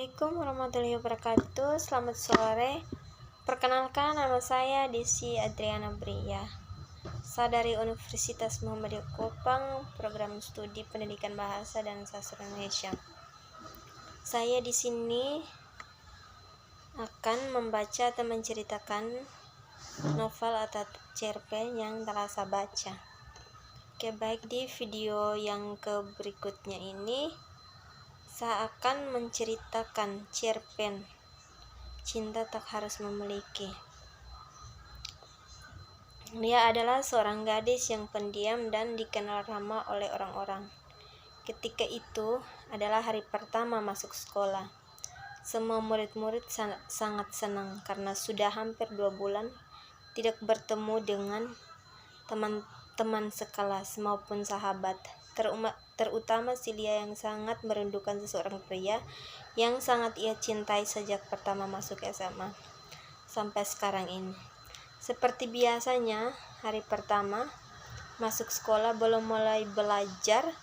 Assalamualaikum warahmatullahi wabarakatuh. Selamat sore. Perkenalkan, nama saya Desi Adriana Bria. Saya dari Universitas Muhammadiyah Kopang, program studi Pendidikan Bahasa dan Sastra Indonesia. Saya di sini akan membaca atau menceritakan novel atau cerpen yang telah saya baca. Oke, baik, di video yang berikutnya ini saya akan menceritakan cerpen Cinta Tak Harus Memiliki. Dia adalah seorang gadis yang pendiam dan dikenal ramah oleh orang-orang. Ketika itu adalah hari pertama masuk sekolah. Semua murid-murid sangat senang karena sudah hampir 2 bulan tidak bertemu dengan teman-teman sekelas maupun sahabat, terutama si Lia yang sangat merindukan seseorang pria yang sangat ia cintai sejak pertama masuk SMA sampai sekarang ini. Seperti biasanya, hari pertama masuk sekolah belum mulai belajar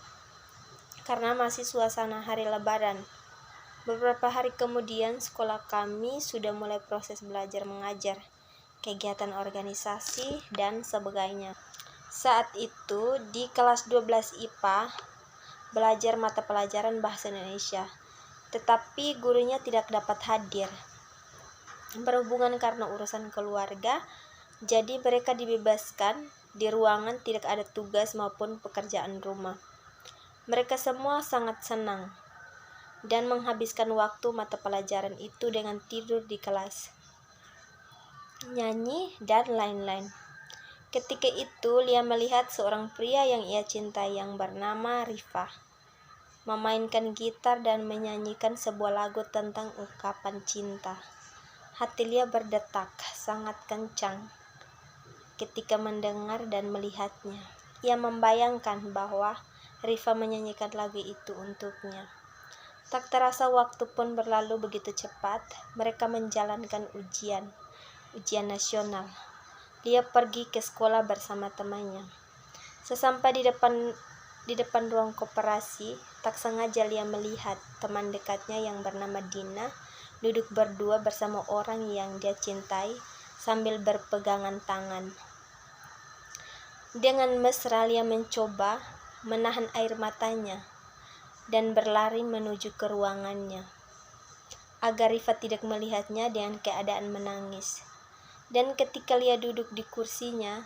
karena masih suasana hari Lebaran. Beberapa hari kemudian sekolah kami sudah mulai proses belajar mengajar, kegiatan organisasi, dan sebagainya. Saat itu di kelas 12 IPA belajar mata pelajaran Bahasa Indonesia, tetapi gurunya tidak dapat hadir. Berhubungan karena urusan keluarga, jadi mereka dibebaskan di ruangan, tidak ada tugas maupun pekerjaan rumah. Mereka semua sangat senang dan menghabiskan waktu mata pelajaran itu dengan tidur di kelas, nyanyi, dan lain-lain. Ketika itu, Lia melihat seorang pria yang ia cintai yang bernama Rifa memainkan gitar dan menyanyikan sebuah lagu tentang ungkapan cinta. Hati Lia berdetak sangat kencang ketika mendengar dan melihatnya. Ia membayangkan bahwa Rifa menyanyikan lagu itu untuknya. Tak terasa waktu pun berlalu begitu cepat. Mereka menjalankan ujian nasional. Lia pergi ke sekolah bersama temannya. Sesampai di depan ruang koperasi, tak sengaja Lia melihat teman dekatnya yang bernama Dina duduk berdua bersama orang yang dia cintai sambil berpegangan tangan. Dengan mesra Lia mencoba menahan air matanya dan berlari menuju ke ruangannya agar Rifa tidak melihatnya dengan keadaan menangis. Dan ketika Lia duduk di kursinya,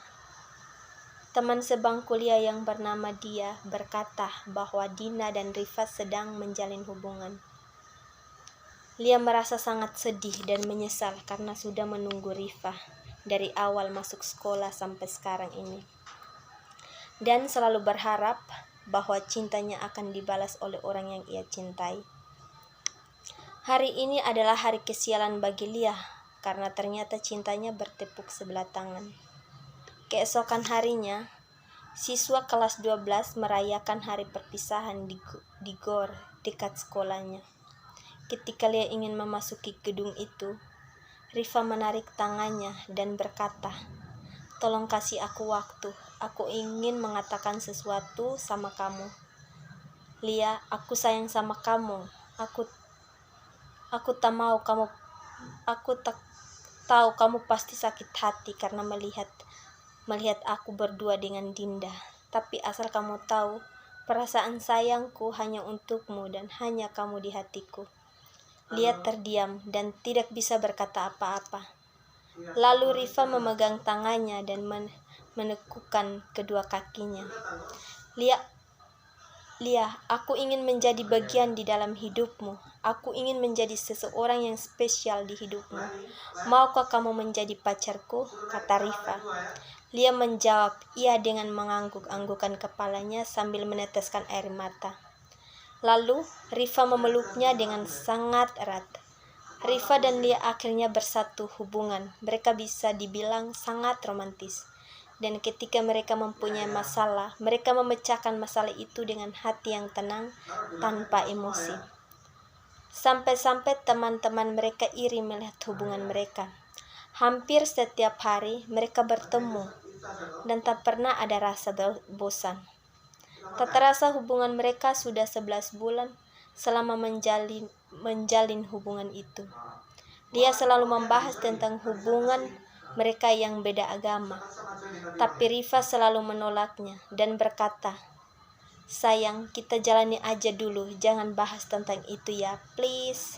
teman sebangku Lia yang bernama Dia berkata bahwa Dina dan Rifa sedang menjalin hubungan. Lia merasa sangat sedih dan menyesal karena sudah menunggu Rifa dari awal masuk sekolah sampai sekarang ini. Dan selalu berharap bahwa cintanya akan dibalas oleh orang yang ia cintai. Hari ini adalah hari kesialan bagi Lia karena ternyata cintanya bertepuk sebelah tangan. Keesokan harinya, siswa kelas 12 merayakan hari perpisahan di gor dekat sekolahnya. Ketika Lia ingin memasuki gedung itu, Rifa menarik tangannya dan berkata, "Tolong kasih aku waktu, aku ingin mengatakan sesuatu sama kamu. Lia, aku sayang sama kamu. Aku tak tahu kamu pasti sakit hati karena melihat aku berdua dengan Dinda. Tapi asal kamu tahu, perasaan sayangku hanya untukmu dan hanya kamu di hatiku." Lia terdiam dan tidak bisa berkata apa-apa. Lalu Rifa memegang tangannya dan menekukkan kedua kakinya. Lia, aku ingin menjadi bagian di dalam hidupmu. Aku ingin menjadi seseorang yang spesial di hidupmu. Maukah kamu menjadi pacarku? Kata Rifa. Lia menjawab iya dengan mengangguk-anggukan kepalanya sambil meneteskan air mata. Lalu Rifa memeluknya dengan sangat erat. Rifa dan Lia akhirnya bersatu hubungan. Mereka bisa dibilang sangat romantis. Dan ketika mereka mempunyai masalah, mereka memecahkan masalah itu dengan hati yang tenang tanpa emosi. Sampai-sampai teman-teman mereka iri melihat hubungan mereka. Hampir setiap hari mereka bertemu dan tak pernah ada rasa bosan. Tak terasa hubungan mereka sudah 11 bulan selama menjalin hubungan itu. Lia selalu membahas tentang hubungan mereka yang beda agama, tapi Rifa selalu menolaknya dan berkata, "Sayang, kita jalani aja dulu, jangan bahas tentang itu ya, please."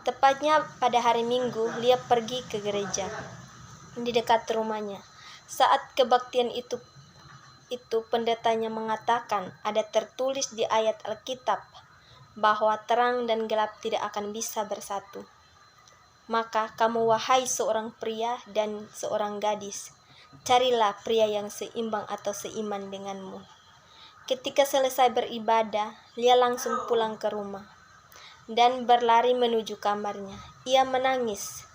Tepatnya pada hari Minggu, Lia pergi ke gereja di dekat rumahnya. Saat kebaktian itu pendetanya mengatakan ada tertulis di ayat Alkitab bahwa terang dan gelap tidak akan bisa bersatu. Maka kamu wahai seorang pria dan seorang gadis, carilah pria yang seimbang atau seiman denganmu. Ketika selesai beribadah, Lia langsung pulang ke rumah dan berlari menuju kamarnya. Ia menangis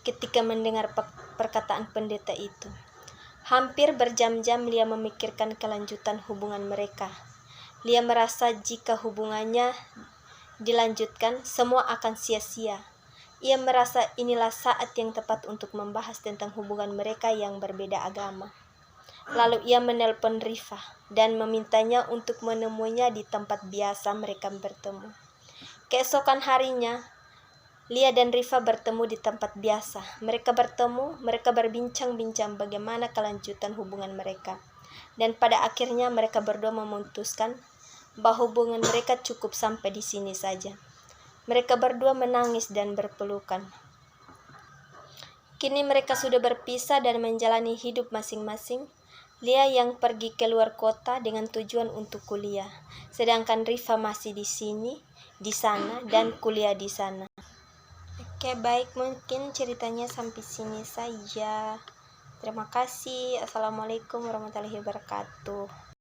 ketika mendengar perkataan pendeta itu. Hampir berjam-jam Lia memikirkan kelanjutan hubungan mereka. Lia merasa jika hubungannya dilanjutkan, semua akan sia-sia. Ia merasa inilah saat yang tepat untuk membahas tentang hubungan mereka yang berbeda agama. Lalu ia menelpon Rifa dan memintanya untuk menemuinya di tempat biasa mereka bertemu. Keesokan harinya, Lia dan Rifa bertemu di tempat biasa. Mereka berbincang-bincang bagaimana kelanjutan hubungan mereka. Dan pada akhirnya mereka berdua memutuskan bahwa hubungan mereka cukup sampai di sini saja. Mereka berdua menangis dan berpelukan. Kini mereka sudah berpisah dan menjalani hidup masing-masing. Lia yang pergi ke luar kota dengan tujuan untuk kuliah, sedangkan Rifa masih di sana dan kuliah di sana. Oke, baik, mungkin ceritanya sampai sini saja. Terima kasih. Assalamualaikum warahmatullahi wabarakatuh.